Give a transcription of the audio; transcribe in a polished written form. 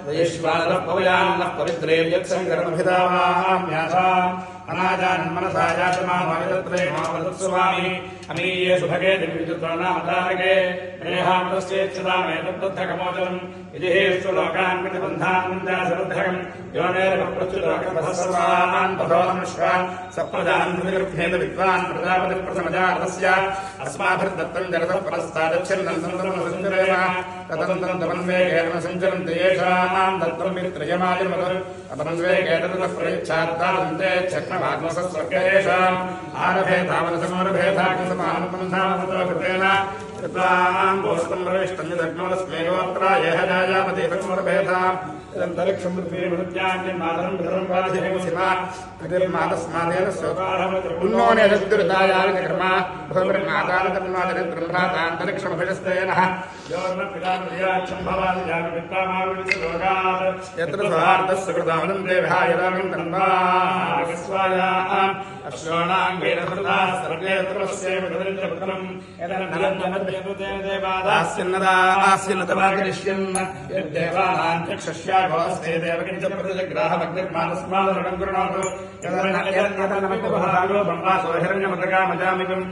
वैश्वानरः पवयान्नः पवित्रे यत्सङ्करमभिधावाम्यासाम् अनाजानन् मनसा याचमानोऽयतत्रेमावदत्स्वामी अमीये सुभगे दिव्यचित्रनामतारके नेहामृतश्चेत्सदामेतद्बद्धकमोचनम् विजिहेषु लोकान् प्रतिबन्धान् मुञ्जासबद्धकम् योनेरप्रच्युतोकप्रभस्सर्वान् तथोऽनुष्वान् सप्रजान् प्रतिगृह्णेत विद्वान् प्रजापतिप्रथमजातस्य अस्माभिर्दत्तम् जगतः परस्तादच्छिन्नम् सञ्चरेम तदन्तम् तमन्वेगेन सञ्चरन्ति येषाम् दत्तम् वित्रयमायमत् तमन्वेगे ततः प्रयच्छात्तादन्ते चक्रमात्मसस्वर्गेषाम् आरभेतावनसमोरभेदाकृतमानुपन्थामतोकृतेन कृत्वाम् गोस्तम् प्रविष्टम् यदग्नोरस्मे गोत्रा येह जायामते तन्मोरभेदाम् यदन्तरिक्षम् पृथ्वीमृत्यान्यन्मातरम् पितरम् वाधिरेमसिमा कृतिर्मातस्मादेन स्वकारम् उन्नोनेदुर्दायाविनिकृमा भूमिर्मातानतन्मातरित्रम् भ्रातान्तरिक्षमभिषस्तेनः योर्नपितामृयाक्षम् भवादिजानवित्तामाविनिलोकात् यत्र स्वार्थः सुकृतामनम् देवः यदामिम् तन्वागस्वायाम् अश्वाणाङ्गेन हृदाः सर्वे यत्रस्यैव तदरिन्द्रपुत्रम् यदनन्दमद्यनुतेन देवादास्यन्नदास्यन्नतवाकरिष्यन् यद्देवानाम् चक्षुष्यागो अस्ते देवकिञ्चप्रतिजग्राहमग्निर्मानस्मादरणम् कृणोतु यदनमद्यभागो ब्रह्मासो हिरण्यमृतकामजामिकम्